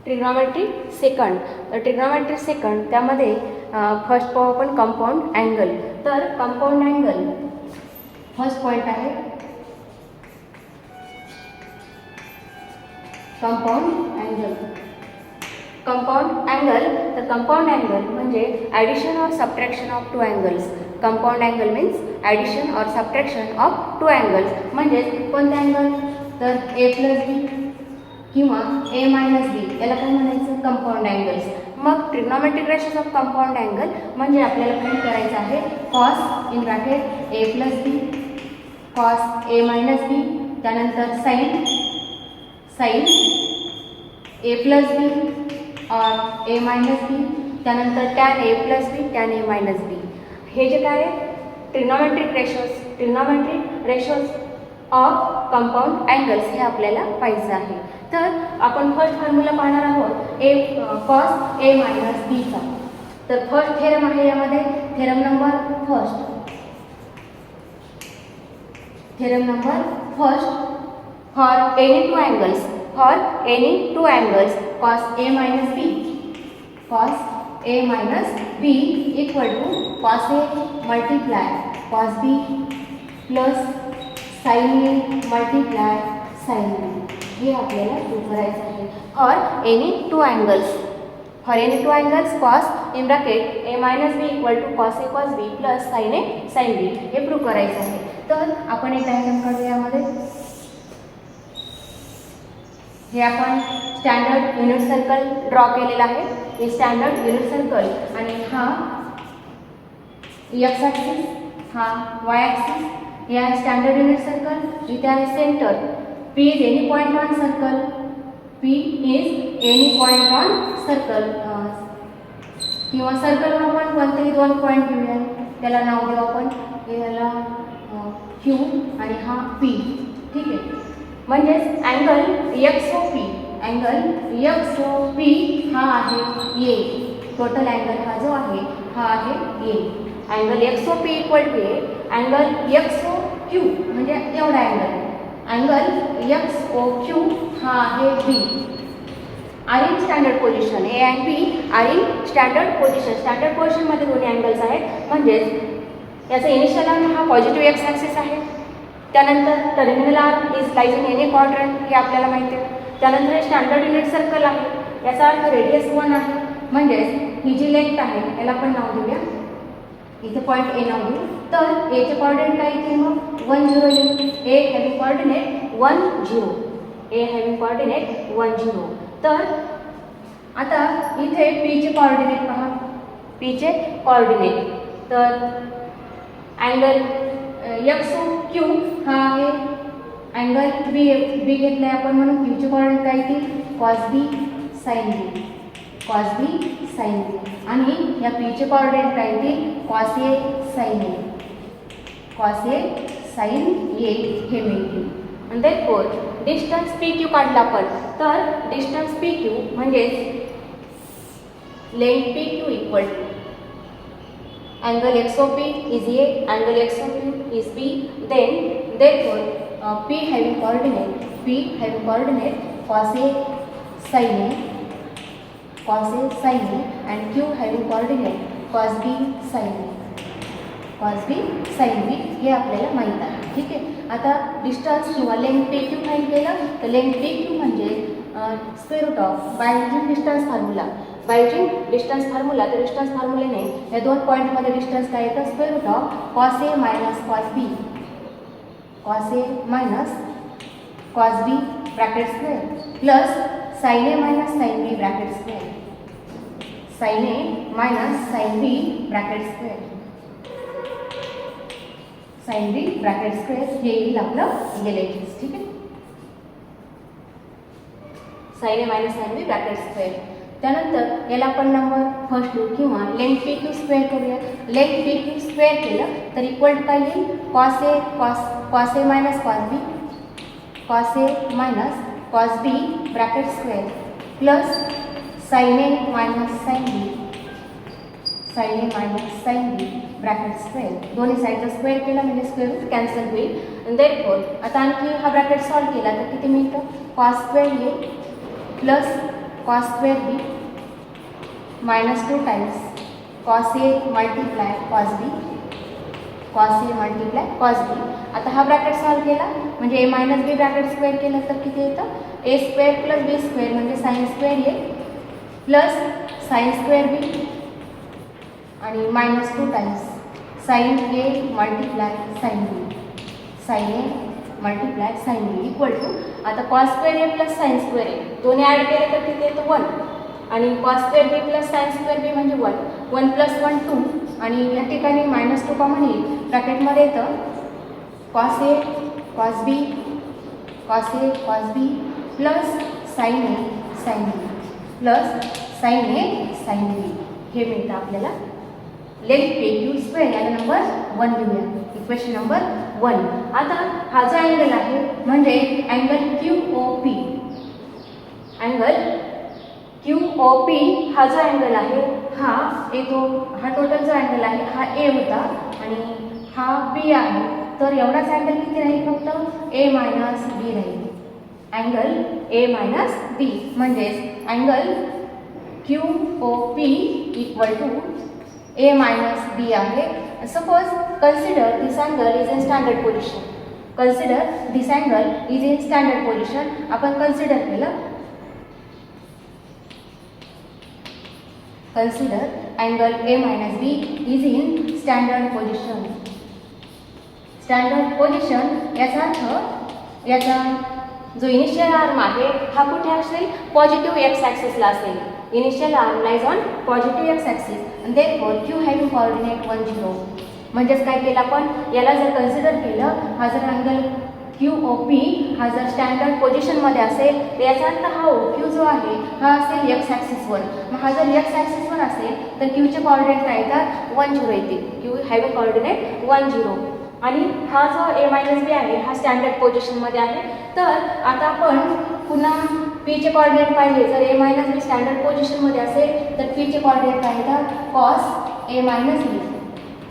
Trigonometry second. तर trigonometry second त्यामध्ये first पाहू आपण कंपाऊंड अँगल. तर कंपाऊंड अँगल फर्स्ट पॉईंट आहे कंपाऊंड अँगल. कंपाऊंड अँगल, तर कंपाऊंड अँगल म्हणजे ॲडिशन और subtraction of two angles. Compound angle means addition और सबट्रॅक्शन ऑफ टू अँगल्स. म्हणजेच कोणते अँगल, तर ए प्लस बी किंवा ए मायनस बी, याला काय म्हणायचं, कंपाऊंड अँगल्स. मग trigonometric ratios of compound angle म्हणजे आपल्याला काय करायचं आहे, cos in bracket A plus B, cos A minus B, त्यानंतर साइन ए प्लस बी और ए मायनस बी, त्यानंतर tan A plus B, tan A minus बी. हे जे काय आहे trigonometric ratios of compound angles हे आपल्याला पाहिजे आहे. तर आपण फर्स्ट फॉर्म्युला पाहणार आहोत ए कॉस ए मायनस बीचा. तर फर्स्ट थेरम आहे यामध्ये, theorem number first for any two angles cos A minus B equal to cos A multiply cos B plus sine A multiply sine B. हे आपल्याला prove करायचं आहे. For any two angles cos in bracket A minus B equal to cos A cos B plus sine A sine B हे prove करायचं आहे. तर आपण एक डायग्राम काढूया यामध्ये. हे आपण स्टँडर्ड युनिट सर्कल ड्रॉ केलेला आहे. हे स्टँडर्ड युनिट सर्कल आणि हा एक्स ॲक्सिस, हा वाय ॲक्सिस. हे आहे स्टँडर्ड युनिट सर्कल. इथे आहे centre. P is any point on circle. किंवा सर्कल आपण कोणतेही दोन पॉईंट घेऊया, त्याला नाव देऊ आपण. याला Q आणि हा P. ठीक आहे. म्हणजेच अँगल एक्स ओ पी हा आहे ए. टोटल अँगल हा जो आहे हा आहे A. Angle X O P equal to A. Angle X O Q म्हणजे एवढा अँगल एक्स ओ क्यू हा आहे B. Are in standard position, A and B are in standard position. Standard पोझिशनमध्ये दोन्ही अँगल्स आहेत. म्हणजेच याचा इनिशियल आर्म हा पॉझिटिव्ह एक्स ॲक्सिस आहे. त्यानंतर terminal arm is lies in any quadrant, हे आपल्याला माहिती आहे. त्यानंतर हे स्टँडर्ड युनिट सर्कल आहे. याचा अर्थ रेडियस 1 आहे. म्हणजेच ही जी लेंथ आहे याला आपण नाव देऊया, इथे पॉईंट ए नाव देऊ. तर एचे कोऑर्डिनेट काय इथे मग 1 0 येईल. ए हॅविंग कोऑर्डिनेट 1 0. तर आता इथे पीचे कोऑर्डिनेट पहा. पीचे कोऑर्डिनेट, तर अँगल एक्स ओ क्यू हा आहे. अँगल बी घेतलाय आपण म्हणून क्यूचे कोऑर्डिनेट काय येतील, कॉस बी साइन बी. आणि या पीचे कोऑर्डिनेट काय येतील, कॉस ए साइन ए हे मिळतील. आणि देयरफॉर डिस्टन्स पी क्यू काढला आपण. तर डिस्टन्स पी क्यू म्हणजेच length P Q equal to angle X O P is A, angle X O Q is B. Then therefore P having coordinate cos A sin A and Q having coordinate cos B sin B हे आपल्याला माहीत आहे. ठीक आहे. आता distance किंवा length P Q find केलं तर लेंथ पी क्यू म्हणजे square root of bijective distance formula. तर डिस्टन्स फॉर्म्युलेने या दोन पॉईंटमध्ये डिस्टन्स काय येतं, square root of cos A minus cos B bracket square plus sine A minus sine B bracket square. Sine B bracket square हे येईल आपलं लेंथ. ठीक आहे. Sine A minus sine B bracket square. त्यानंतर याला आपण नंबर फर्स्ट लिहू किंवा लेंथ पी क्यू स्क्वेअर करूया. लेंथ पी क्यू स्क्वेअर केलं तर इक्वल टू काय येईल, cos A minus cos B bracket square plus sine A minus sine B bracket square. दोन्ही साईडचा स्क्वेअर केला म्हणजे स्क्वेअर रूट कॅन्सल होईल. देयरफॉर आता आणखी हा ब्रॅकेट सॉल्व केला तर किती मिळतं, कॉस स्क्वेअर येईल plus cos square B minus 2 times cos A multiply cos B, cos A multiply cos बी. आता हा ब्रॅकेट सॉल्व केला म्हणजे ए मायनस बी ब्रॅकेट स्क्वेअर केलं तर किती येतं, A square plus B square म्हणजे sine square A plus sine square B आणि minus 2 times sine A multiply sine B, sine A multiply sine B equal to, आता cos square A plus sine square A दोन्ही add केले तर किती येतं 1 आणि cos square B plus sine square B म्हणजे 1 plus 1 2 आणि या ठिकाणी मायनस 2 कॉमन येईल. ब्रॅकेटमध्ये येतं cos A cos B cos A cos B plus sine A sine B plus sine A sine B हे मिळतं आपल्याला. लेट पे क्यू स्क्वेअर याला नंबर 1 लिहूया, इक्वेशन नंबर 1. आता हा जो अँगल आहे म्हणजे angle Q O P, angle Q O P हा जो अँगल आहे हा येतो, हा टोटल जो अँगल आहे हा ए होता आणि हा बी आहे, तर एवढाच अँगल किती राहील, फक्त ए मायनस बी राहील. अँगल ए मायनस बी म्हणजेच angle Q O P equal to A minus B आहे. Suppose consider this angle is in standard position, consider this angle is in standard position. आपण कन्सिडर केलं, consider angle A minus B is in standard position. Standard position याचा अर्थ याचा जो initial arm आहे हा कुठे असेल, पॉझिटिव्ह एक्स ॲक्सिसला असेल. Initial arm lies on positive X axis आणि देअरफॉर क्यू हॅविंग कोऑर्डिनेट 1 0. म्हणजेच काय केलं आपण, याला जर कन्सिडर केलं, हा जर अँगल क्यू ओ पी हा जर स्टँडर्ड पोझिशनमध्ये असेल तर याचा अर्थ हा ओ क्यू जो आहे हा असेल एक्स ॲक्सिसवर. मग हा जर एक्स ॲक्सिसवर असेल तर क्यूचे कोऑर्डिनेट काय येतात 1 0 येतील, क्यू हॅविंग कोऑर्डिनेट 1 0. आणि हा जो ए मायनस बी आहे हा स्टँडर्ड पोझिशनमध्ये आहे. तर आता आपण पुन्हा पीचे कोऑर्डिनेट पाहिले, जर ए मायनस बी स्टँडर्ड पोझिशनमध्ये असेल तर पीचे कोऑर्डिनेट काय येतात, cos A minus B,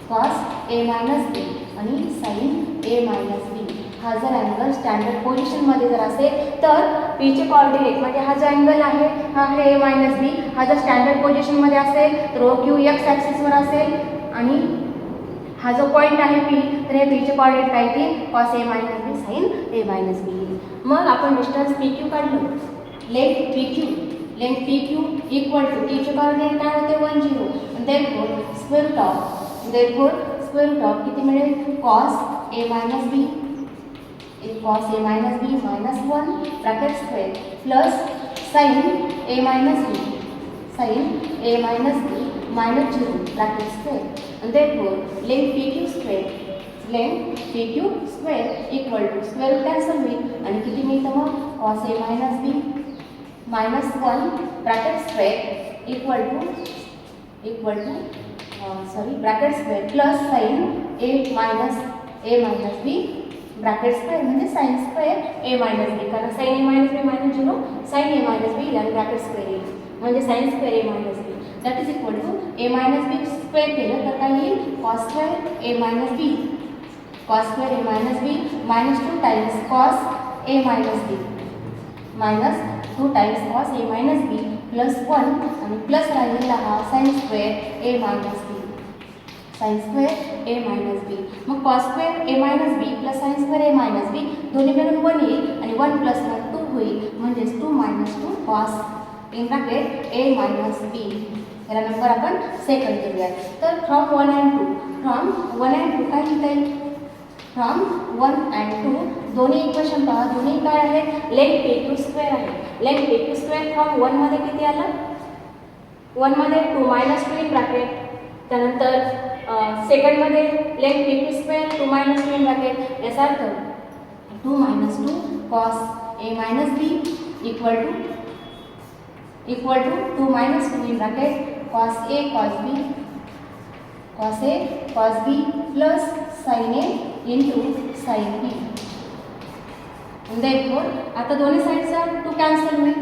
cos A minus B आणि साइन ए मायनस बी. हा जर अँगल स्टँडर्ड पोझिशनमध्ये जर असेल तर पीचे कोऑर्डिनेट म्हणजे हा जो अँगल आहे हा आहे ए मायनस बी, हा जर स्टँडर्ड पोझिशनमध्ये असेल तर ओ क्यू एक्स ॲक्सिसवर असेल आणि हा जो पॉईंट आहे पी तर हे पीचे कोऑर्डिनेट काय येतील, cos A minus B sine A minus B. मग आपण डिस्टन्स पी क्यू काढलं, length P Q, length P Q equal to टीचे कोऑर्डिनेट काय होते 1 0 आणि therefore square root of, therefore square root of किती मिळेल, cos A minus B cos A minus B minus 1 bracket square plus sine A minus B, sine A minus B minus 0 bracket square and therefore length PQ square, length PQ square equal to square root cancel होईल आणि किती मिळतं मग, cos A minus B minus 1 bracket square equal to bracket square plus sin A minus B bracket square म्हणजे sin square A minus B, कारण sin A minus B minus 0 sin A minus B आणि bracket square येईल म्हणजे sin square A minus B that is equal to A minus B square केलं तर काय येईल, cos square A minus B, cos square A minus B minus 2 times cos A minus B minus 2 times cos A minus B plus 1 आणि plus राहिलेला हा sin square A minus B, sin square A minus B. मग cos square A minus B plus sin square A minus B दोन्ही मिळून 1 येईल आणि 1 plus 1 2 होईल म्हणजेच 2 minus 2 cos in bracket A minus B. याला नंबर आपण सेकंड करूया. तर फ्रॉम 1 and 2, फ्रॉम 1 and 2 काय लिहिता येईल, फ्रॉम 1 and 2 दोन्ही इक्वेशन पहा, दोन्ही काय आहेत, लेंथ पी क्यू स्क्वेअर आहे. Length P Q square from 1 मध्ये किती आलं, 1 मध्ये 2 minus 2 इन ब्रॅकेट, त्यानंतर सेकंडमध्ये length P Q square 2 minus 2 in bracket, याचा अर्थ 2 minus 2 cos A minus B equal to 2 minus 2 in bracket cos A cos B plus sin A into sin B. therefore आता दोन्ही साईडचा 2 cancel होईल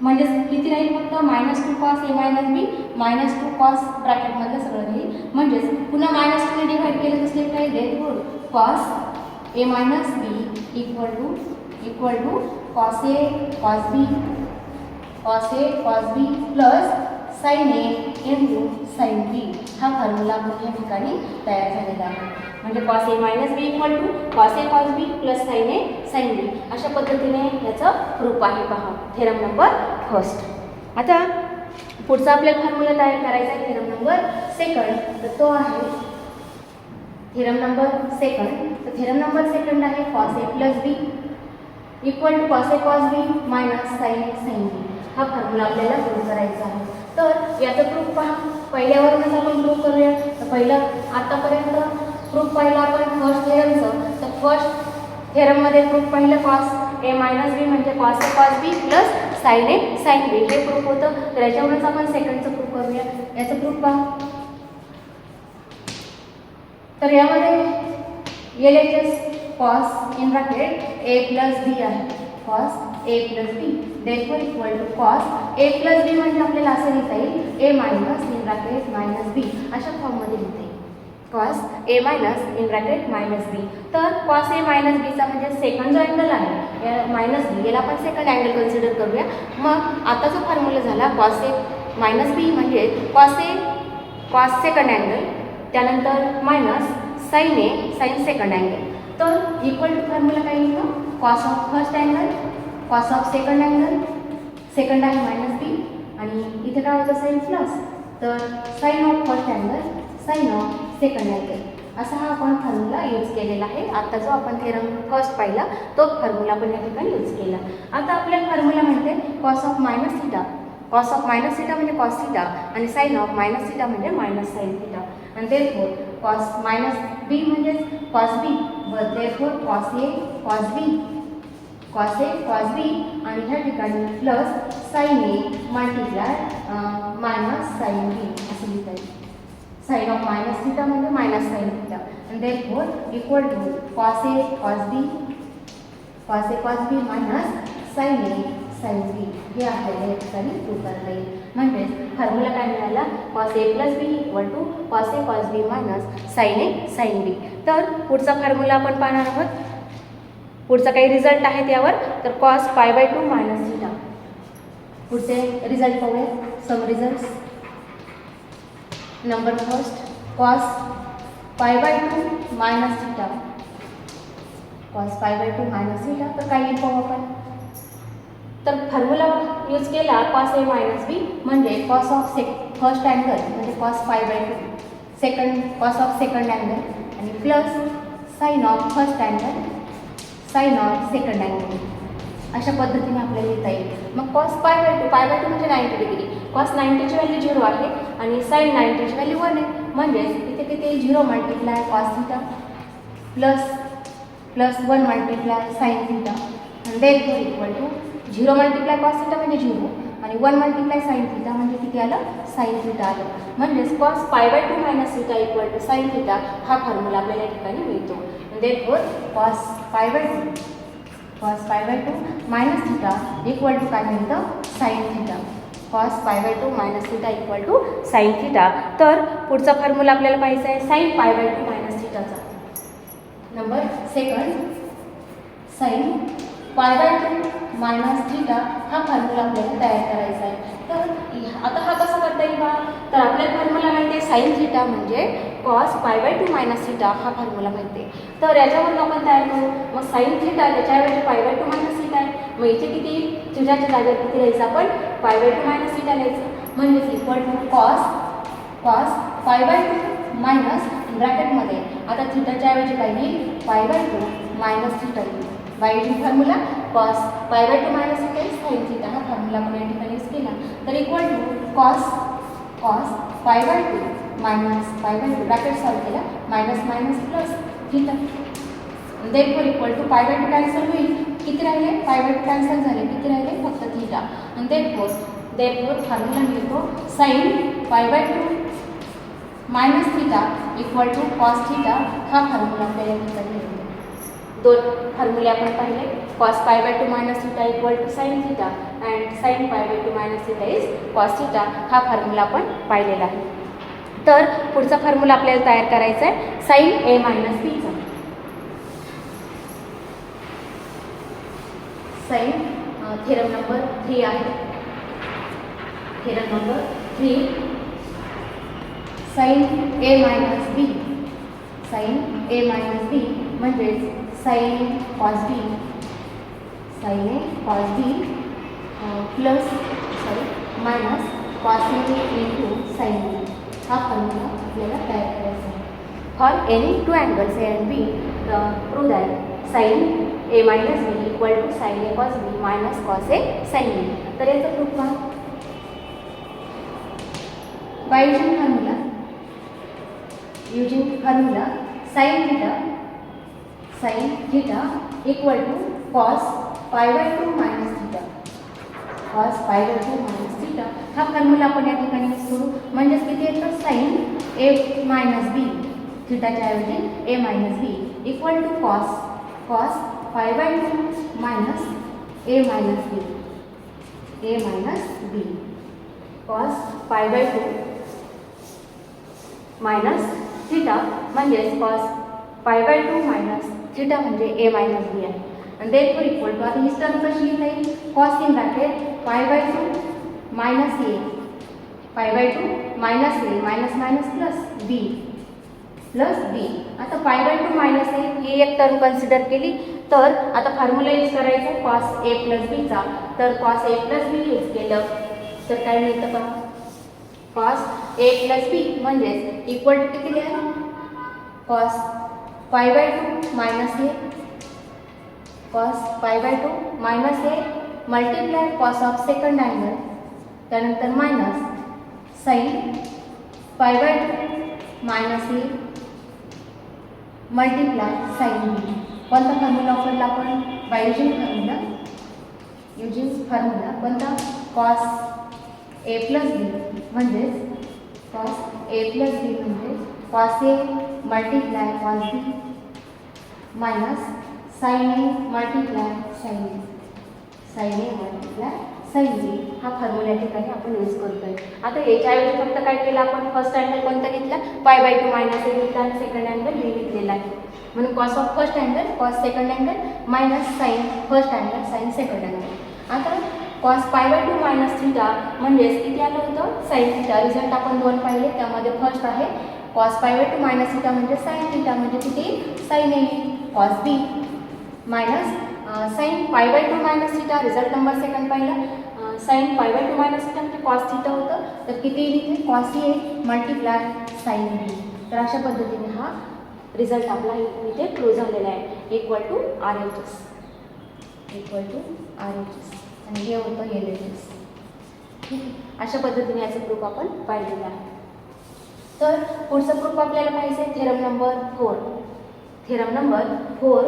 म्हणजे किती राहील, फक्त -2 cos A minus B -2 cos ब्रॅकेटमधलं सगळं राहील म्हणजेच पुन्हा -2 ने डिवाइड केलं तर स्टेप काय देईल, cos A minus B equal to cos A cos B cos A cos B plus sine A into sine B हा फॉर्म्युला आपण या ठिकाणी तयार झालेला आहे. म्हणजे cos A minus B equal to cos A cos B plus sine A sine B अशा पद्धतीने याचं प्रूफ आहे. पहा थेरम नंबर फर्स्ट. आता पुढचा आपल्याला फॉर्म्युला तयार करायचा आहे थेरम नंबर सेकंड. तर तो आहे थेरम नंबर सेकंड. तर थेरम नंबर सेकंड आहे cos A plus B equal to cos A cos B minus sine A sine B हा फॉर्म्युला आपल्याला प्रूव्ह करायचा आहे. तर याचं प्रूफ पहा. पहिल्यावरूनच आपण प्रूव्ह करूया. तर पहिलं आतापर्यंत प्रूफ पाहिला आपण फर्स्ट थेरमचं. तर फर्स्ट थेरममध्ये प्रूफ पाहिलं कॉस ए मायनस बी म्हणजे cos A cos B plus sine A sine B हे प्रूफ होतं. तर याच्यावरूनच आपण सेकंडचं प्रूफ करूया. याचं प्रूफ पहा. तर यामध्ये LHS cos in bracket A plus B आहे. Cos A plus B therefore equal to cos A plus B म्हणजे आपल्याला असं लिहिता येईल A minus in bracket minus B अशा फॉर्ममध्ये लिहिता येईल. Cos A minus in bracket minus B. तर कॉस ए मायनस बीचा म्हणजे सेकंड जो अँगल आहे मायनस बी याला आपण सेकंड अँगल कन्सिडर करूया. मग आता जो फॉर्म्युला झाला कॉस ए मायनस बी म्हणजे कॉस सेकंड अँगल त्यानंतर minus sine A sine second angle. तर इक्वल टू फॉर्म्युला काय येतं cos of first angle cos of second angle second आहे मायनस बी आणि इथे काय होतं साइन प्लस. तर sine of first angle sine of second angle असा हा आपण फॉर्म्युला यूज केलेला आहे. आता जो आपण थेरम फर्स्ट पाहिला तो फॉर्म्युला आपण या ठिकाणी यूज केला. आता आपल्याला फॉर्म्युला म्हणते cos of minus theta. Cos of minus theta म्हणजे कॉस थिटा आणि साइन ऑफ मायनस थिटा म्हणजे मायनस साइन थिटा. आणि therefore कॉस मायनस बी म्हणजे कॉस बी व therefore cos A cos B आणि ह्या ठिकाणी plus sine A multiply minus sine B असं लिहिता येईल. साइन ऑफ मायनस थिटा म्हणजे मायनस साइन थिटा आणि therefore equal to cos A cos B minus sine A sine B हे आपल्याला या ठिकाणी प्रूव्ह करता येईल. म्हणजेच फॉर्म्युला काय मिळाला cos A plus B equal to cos A cos B minus sine A sine B. तर पुढचा फॉर्म्युला आपण पाहणार आहोत. पुढचा काही रिझल्ट आहे त्यावर. तर cos pi by 2 minus theta. पुढचे रिझल्ट पाहूया. Some result. Number first cos pi by 2 minus theta. Cos pi by 2 minus theta. तर काय येईल पाहू आपण. तर फॉर्म्युला यूज केला कॉस ए मायनस बी म्हणजे कॉस ऑफ फर्स्ट अँगल म्हणजे cos pi by 2 second cos of second angle आणि plus sine of first angle sine of second angle अशा पद्धतीने आपल्याला लिहिता येईल. मग कॉस पाय बाय 2 म्हणजे 90 डिग्री. कॉस 90ची व्हॅल्यू 0 आहे आणि साइन 90ची व्हॅल्यू 1 आहे. म्हणजेच इथे किती 0 multiply cos theta plus 1 multiply sine theta आणि therefore equal to 0 multiply cos theta म्हणजे 0 आणि 1 मल्टिप्लाय साइन थिटा म्हणजे किती आलं साइन थिटा आलं. म्हणजेच cos pi by 2 minus theta equal to sine theta हा फॉर्म्युला आपल्याला या ठिकाणी मिळतो. therefore cos pi by 2 minus theta equal to काय मिळतं sine theta. Cos pi by 2 minus theta equal to sine theta. तर पुढचा फॉर्म्युला आपल्याला पाहायचा आहे साइन पाय बाय 2 मायनस थिटाचा. Number second sine pi by 2 minus theta हा formula आपल्याला तयार करायचा आहे. तर आता हा कसा करता येईल बा. तर आपल्याला फॉर्म्युला माहिती आहे साइन थिटा म्हणजे cos pi by 2 minus theta हा फॉर्म्युला माहिती आहे. तर याच्यावरून आपण तयार करू. मग साइन थिटा त्याच्याऐवजी पाय बाय 2 मायनस थिटा आहे. मग इथे किती थिटाच्या जागेवर किती लिहायचं आपण पाय बाय 2 मायनस थिटा लिहायचं. म्हणजेच equal to cos pi by 2 minus ब्रॅकेटमध्ये आता थिटाच्या ऐवजी काय येईल पाय बाय 2 मायनस थिटा येईल. By formula cos pi by 2 minus theta is sine theta हा फॉर्म्युला आपण या ठिकाणी यूज केला. तर equal to cos pi by 2 minus pi by 2 bracket solve केला minus minus plus theta. therefore equal to pi by 2 cancel होईल. किती राहिले पाय बाय 2 कॅन्सल झाले. किती राहिले फक्त थिटा. आणि therefore फॉर्म्युला मिळतो sine pi by 2 minus theta equal to cos theta हा फॉर्म्युला आपल्याला या ठिकाणी मिळतो. दोन फॉर्म्युले आपण पाहिले cos pi by 2 minus theta equal to sine theta and sine pi by 2 minus theta is cos theta हा फॉर्म्युला आपण पाहिलेला आहे. तर पुढचा फॉर्म्युला आपल्याला तयार करायचा आहे साइन ए मायनस बीचा. साइन थेरम नंबर 3 आहे. theorem number 3, sin a minus b, sin a minus b म्हणजेच sin a cos b, sin a cos b plus minus cos a into sin b हा formula आपल्याला तयार करायचा आहे. For any two angles A and B prove that sin a minus b equal to sin a cos b minus cos a sin b. तर याचा proof पहा. Bye using formula sin theta equal to cos pi by 2 minus theta, cos pi by 2 minus theta हा formula आपण या ठिकाणी use करू. म्हणजेच किती येतं sin a minus b थिटाच्या ऐवजी a minus b equal to cos pi by 2 minus a minus b, a minus b, cos pi by 2 minus theta म्हणजेच cos pi by 2 minus theta म्हणजे a minus b आहे. आणि therefore equal to आता ही term कशी लिहिता येईल? cos in bracket pi by 2 minus a, pi by 2 minus a minus minus plus b plus b. आता pi by 2 minus a ही एक term consider केली तर आता फॉर्म्युला यूज करायचा cos a plus b चा. तर cos a plus b use केलं तर काय मिळतं पहा, cos a plus b म्हणजेच इक्वल टू किती आहे cos pi by 2 minus a, cos pi by 2 minus a multiply cos of second angle, त्यानंतर minus sin pi by 2 minus a multiply sin b. कोणता फॉर्म्युला वापरला आपण? बाय यूजिंग फॉर्म्युला कोणता? cos a plus b म्हणजेच cos a plus b म्हणजे cos a multiply cos b minus sin a multiply sin b, sin a multiply sin b हा formula या ठिकाणी आपण यूज करतोय. आता याच्याऐवजी फक्त काय केलं आपण? फर्स्ट अँगल कोणता घेतला? पाय बाय 2 मायनस a घेतला आणि सेकंड अँगल b घेतलेला आहे. म्हणून cos of first angle cos second angle minus sine first angle sine second angle. आता cos pi by 2 minus theta म्हणजेच किती आलं होतं? Sine theta. रिझल्ट आपण दोन पाहिले, त्यामध्ये फर्स्ट आहे cos pi by 2 minus theta म्हणजे साइन थीटा म्हणजे किती? Sine a cos b minus sine pi by 2 minus theta. Result number second पाहिला sine pi by 2 minus theta म्हणजे कॉस थीटा होतं. तर किती इथे cos a multiply sine b. तर अशा पद्धतीने हा रिझल्ट आपला इथे प्रूव्ह झालेला आहे equal to RHS, equal to RHS आणि हे होतं LHS. ठीक आहे, अशा पद्धतीने याचं प्रूफ आपण पाहिलेलं आहे. तर पुढचं प्रूफ आपल्याला पाहिजे theorem number 4. Theorem number 4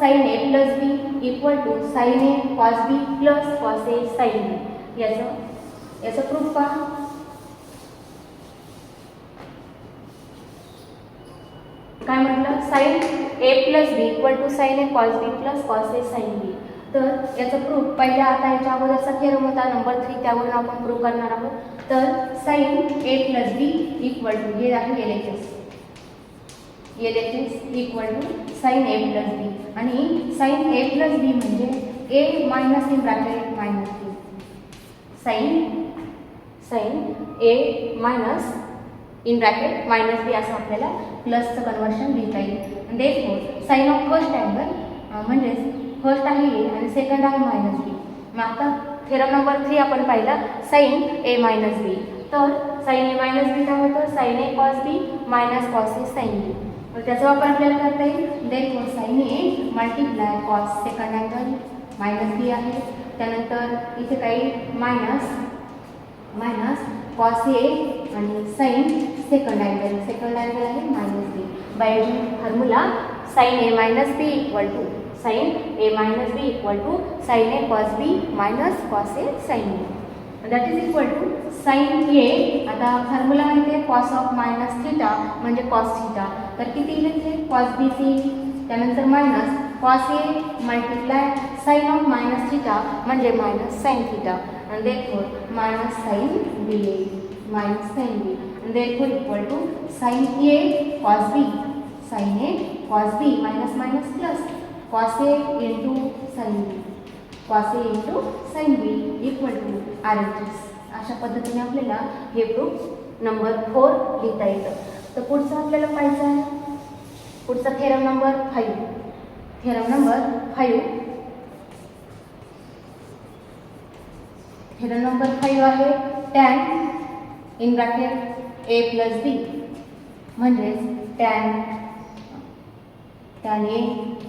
sin a plus b equal to sin a cos b plus cos a sin b. याचं प्रूफ पहा. काय म्हटलं? sin a plus b equal to sin a cos b plus cos a sin b. तर याचं proof पहिल्या आता याच्या अगोदरचा थेरम होता नंबर 3, त्यावरून आपण प्रूफ करणार आहोत. तर sin a plus b equal to हे आहे LHS equal to sin a plus b आणि sin a plus b म्हणजे a minus in bracket minus b, sin a minus in bracket minus b असं आपल्याला प्लसचं conversion लिहिता येईल. Therefore sign of first angle म्हणजेच first आहे a आणि second आहे मायनस b. मग आता थेरम नंबर 3 आपण पाहिला sin a मायनस b. तर sin a मायनस b काय होतं? sin a cos b minus cos a sin b. तर त्याचा वापर आपल्याला करता येईल. Therefore sin a multiply cos second angle minus b आहे, त्यानंतर इथे काही मायनस cos a आणि sin सेकंड अँगल आहे minus b. By using formula sin a minus b equal to sin a minus b equal to sin a cos b minus cos a sin b. That is equal to sin a. आता formula माहिती आहे cos of minus theta म्हणजे cos theta. तर किती लिहिते? cos b c, त्यानंतर minus cos a multiply sin of minus theta म्हणजे minus sin theta आणि therefore minus sin b minus sin b and therefore equal to sin a cos b, sin a cos b minus minus plus cos a into sin b. Cos A into sine B equal to RHS. अशा पद्धतीने आपल्याला हे proof number 4 लिहिता येतं. तर पुढचं आपल्याला पाहायचं आहे पुढचा थेरम नंबर 5. थेरम नंबर 5 आहे tan in bracket a plus B म्हणजेच tan a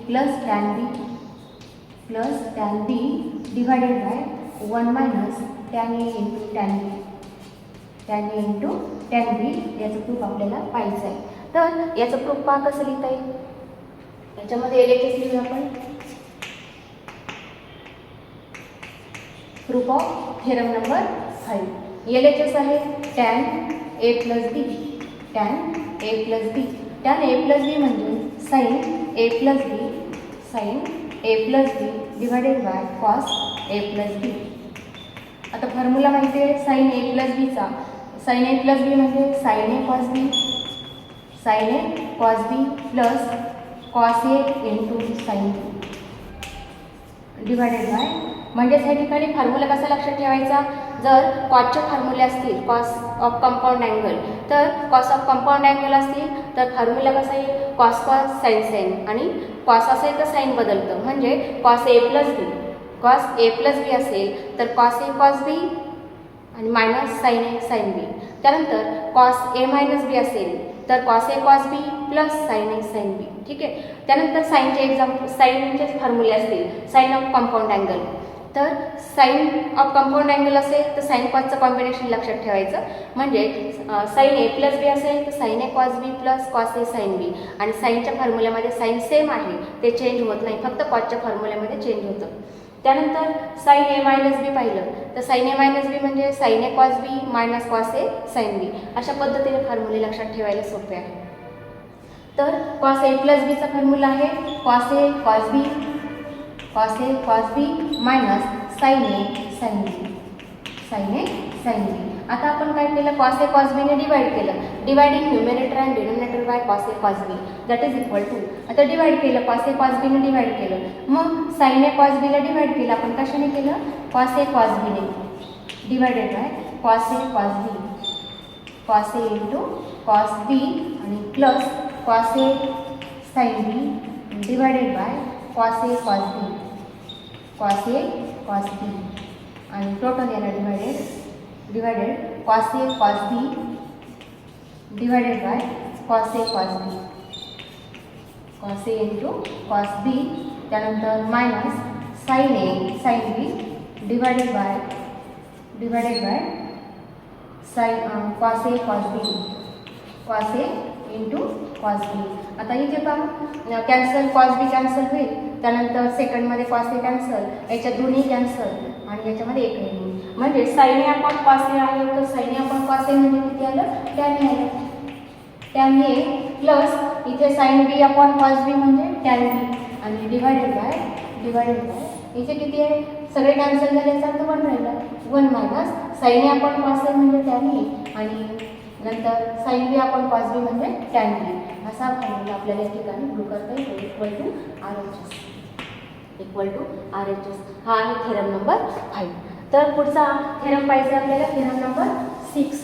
plus tan b plus tan b divided by 1 minus tan a into tan b. tan a into tan b याचं proof आपल्याला पाहायचं आहे. तर याचं proof पहा कसं लिहिता येईल. याच्यामध्ये LHS लिहूया आपण. Proof of theorem number 5. LHS आहे tan a plus B. tan a plus B. tan a plus B म्हणजे sin a plus B. sin a plus B divided by cos a plus B. आता formula माहिती आहे sin a plus बीचा. sin a plus B म्हणजे sin a cos b. sin a cos b plus cos a into sin b divided by. म्हणजेच या ठिकाणी formula कसा लक्षात ठेवायचा. जर कॉसचे फॉर्म्युले असतील कॉस ऑफ कंपाऊंड अँगल तर कॉस ऑफ कंपाऊंड अँगल असतील तर फॉर्म्युला कसा येईल कॉस कॉस साइन साइन आणि कॉस असेल तर साइन बदलतं म्हणजे cos A plus B. Cos A plus B असेल तर कॉस ए कॉस बी आणि मायनस साइन ए साइन बी. त्यानंतर कॉस ए मायनस बी असेल तर cos A cos B plus sine A sine बी. ठीक आहे. त्यानंतर साईनचे एक्झाम्पल साईनचेच फॉर्म्युले असतील साइन ऑफ कंपाऊंड अँगल. तर साइन ऑफ कंपाऊंड अँगल असेल तर साइन कॉसचं कॉम्बिनेशन लक्षात ठेवायचं म्हणजे साइन ए प्लस बी असेल तर sign A cos B plus cos A sine बी. आणि साईनच्या फॉर्म्युल्यामध्ये साइन सेम आहे ते चेंज होत नाही फक्त कॉसच्या फॉर्म्युल्यामध्ये चेंज होतं. त्यानंतर साइन ए मायनस बी पाहिलं तर साइन ए मायनस बी म्हणजे sine A cos B minus cos A sine B. अशा पद्धतीने फॉर्म्युले लक्षात ठेवायला सोपे आहे. तर कॉस ए प्लस बीचा फॉर्म्युला आहे cos A cos B minus sine A sine B. Sine A sine B. आता आपण काय केलं कॉस ए कॉस बीने डिवाइड केलं. Dividing numerator and denominator by cos A cos B that is equal to. आता divide केलं cos A cos बीने divide केलं मग साइन ए कॉस बीला डिवाइड केलं आपण कशाने केलं कॉस ए कॉस बीने divided by cos A cos B. Cos A into cos B आणि plus cos A sine B divided by cos A cos B. Cos A cos B आणि total याला divided cos A cos B divided by cos A cos B. Cos A into cos B त्यानंतर minus sine A sine B divided by sine cos A cos B. Cos A into cos बी. आता इथे पहा cancel cos बी cancel होईल त्यानंतर सेकंडमध्ये cos A cancel याच्यात दोन्ही cancel आणि याच्यामध्ये एक नाही म्हणजे sine A upon cos A आहे तर sign A upon cos A म्हणजे किती आलं टॅन ए आलं. टॅन ए प्लस इथे साइन बी अपॉन कॉस बी म्हणजे टॅन बी आणि डिवायडेड बाय इथे किती आहे सगळे कॅन्सल झाले याचा अर्थ 1 राहिला 1 minus sine A upon cos A म्हणजे टॅन ए आणि नंतर साइन बी अपॉन कॉस बी म्हणजे टॅन बी. असा फॉर्म्युला आपल्याला या ठिकाणी प्रूव्ह करता येतो इक्वल टू RHS. हा आहे थेरम नंबर 5. तर पुढचा थेरम पाहिजे आपल्याला थेरम नंबर 6.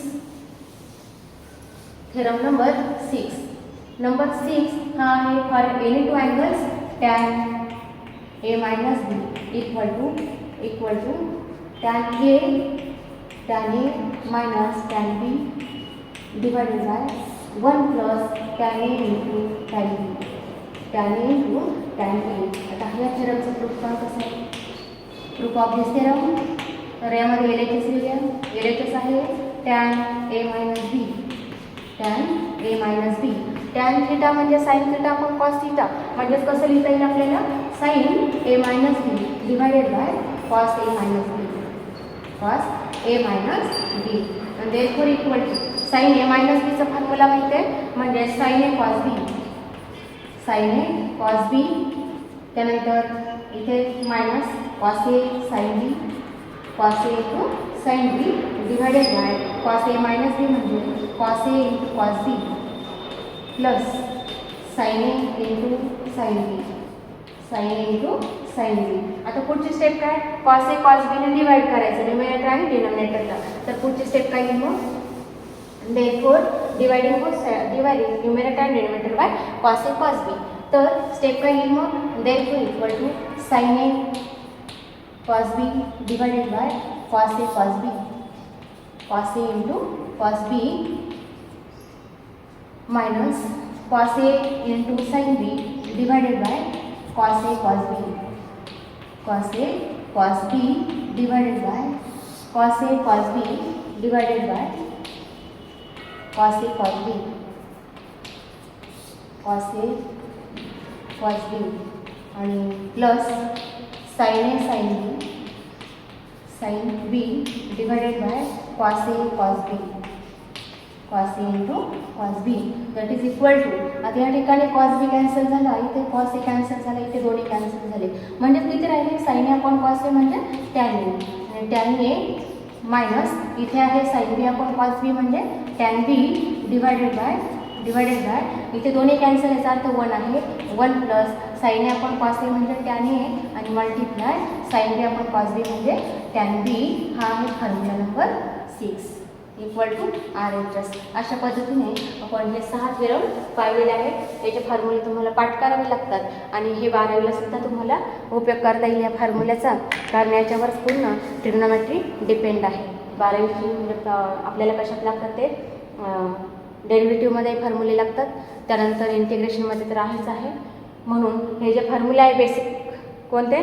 थेरम नंबर 6 हा आहे for any two angles tan a minus B equal to tan a minus tan b divided by 1 plus tan a into tan b. tan a into tan a. आता ह्या थेरमचं proof काय कसं आहे proof of this theorem. तर यामध्ये LHS लिहूया. LHS आहे tan a minus B. tan theta म्हणजे sine theta upon cos theta म्हणजेच कसं लिहिता येईल आपल्याला sine a minus B divided by cos a minus B आणि therefore equal to sine a minus बीचा फॉर्म्युला माहिती आहे म्हणजे साइन ए कॉस बी त्यानंतर इथे minus cos A sine B cos A into sine B divided by cos A minus B म्हणजे cos A into cos B plus sine A into sine B sign B. आता पुढची step काय, cos A cos बी ने divide करायचं numerator आणि डिनॉमिनेटरला. तर पुढची step काय येईल मग, therefore dividing numerator and denominator by cos a cos b. तर स्टेप काय येईल मग, therefore equal to sin a cos b divided by cos a cos b. cos a into cos b minus cos a into sin b divided by cos a cos b. cos a cos b divided by cos a cos b divided by cos a cos b. cos a cos b आणि plus sin a sin b sin b divided by cos a cos b. cos a into cos b that is equal to, आता या ठिकाणी cos b cancel झाला, इथे cos a cancel झाला, इथे दोन्ही cancel झाले. म्हणजे किती राहिले, sin a upon cos a म्हणजे tan a, आणि tan a मायनस इथे आहे sin b upon cos b म्हणजे tan b डिवायडेड बाय इथे दोन्ही कॅन्सल, याचा अर्थ 1 आहे, 1 plus sin a upon cos a म्हणजे tan a आणि multiply sin b upon cos b म्हणजे tan b. हा आहे formula number 6 equal to RHS. अशा पद्धतीने आपण हे 6 थेरम पाहिलेले आहेत. याचे फॉर्म्युले तुम्हाला पाठ करावे लागतात आणि हे 12वीला सुद्धा तुम्हाला उपयोग करता येईल या फॉर्म्युल्याचा, कारण याच्यावर पूर्ण ट्रिग्नोमेट्री डिपेंड आहे. 12वीची म्हणजे आपल्याला कशात लागतात ते डेरिव्हेटिव्हमध्ये फॉर्म्युले लागतात, त्यानंतर इंटिग्रेशनमध्ये तर आहेच आहे. म्हणून हे जे फॉर्म्युले आहे बेसिक कोणते,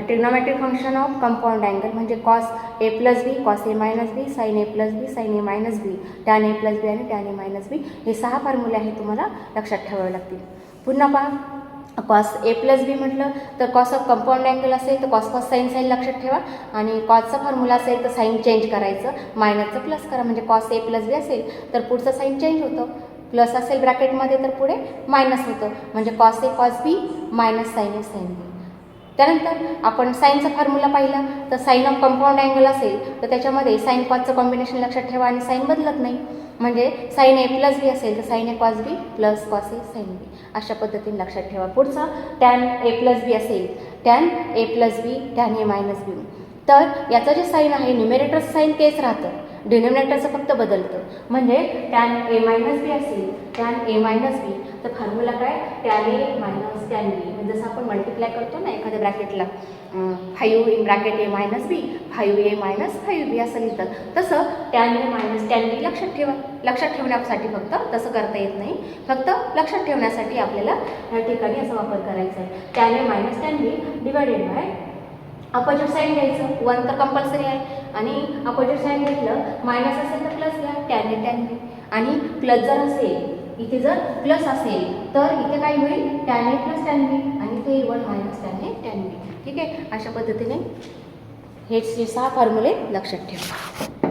trigonometric function of compound angle म्हणजे cos A plus B, cos A minus B, sine A plus B, sine A minus B, tan A plus बी आणि टॅन ए मायनस बी, हे 6 फॉर्म्युले आहेत तुम्हाला लक्षात ठेवावे लागतील. पुन्हा पहा, कॉस ए प्लस बी म्हटलं तर कॉस ऑफ कंपाऊंड अँगल असेल तर कॉस कॉस साईन साईन लक्षात ठेवा, आणि कॉसचा फॉर्म्युला असेल तर साईन चेंज करायचं, मायनसचं प्लस करा. म्हणजे कॉस ए प्लस बी असेल तर पुढचं साईन चेंज होतं, प्लस असेल ब्रॅकेटमध्ये तर पुढे मायनस होतं, म्हणजे cos A cos B minus sine A sine B. त्यानंतर आपण साईनचा फॉर्म्युला पाहिला तर साईन ऑफ कंपाऊंड अँगल असेल तर त्याच्यामध्ये साईन कॉसचं कॉम्बिनेशन लक्षात ठेवा आणि साईन बदलत नाही. म्हणजे साईन ए प्लस बी असेल तर sine A cos B plus cos A sine B, अशा पद्धतीने लक्षात ठेवा. पुढचं टॅन ए प्लस बी असेल, tan A plus B tan A minus B, तर याचं जे साईन आहे न्यूमरेटरचं साईन तेच राहतं, डिनॉमिनेटरचं फक्त बदलतं. म्हणजे टॅन ए मायनस बी असेल, टॅन ए मायनस बी, तर फॉर्म्युला काय, tan A minus tan B. म्हणजे जसं आपण मल्टिप्लाय करतो ना एखाद्या ब्रॅकेटला, 5 in bracket A minus B, 5 A minus 5 B असं लिहितात, तसं tan A minus tan B लक्षात ठेवा. लक्षात ठेवण्यासाठी फक्त, तसं करता येत नाही, फक्त लक्षात ठेवण्यासाठी आपल्याला या ठिकाणी असा वापर करायचा आहे. Tan A minus tan B divided by opposite sine घ्यायचं, 1 तर कंपल्सरी आहे, आणि अपोजिट साईन घेतलं, मायनस असेल तर प्लस घ्या, टॅन ए टॅन बी, आणि प्लस जर असेल, इथे जर प्लस असेल तर इथे काय होईल, टॅन ए प्लस टॅन बी, आणि इथे 1 मायनस टॅन ए टॅन बी. ठीक आहे, अशा पद्धतीने हे 6 फॉर्म्युले लक्षात ठेवा.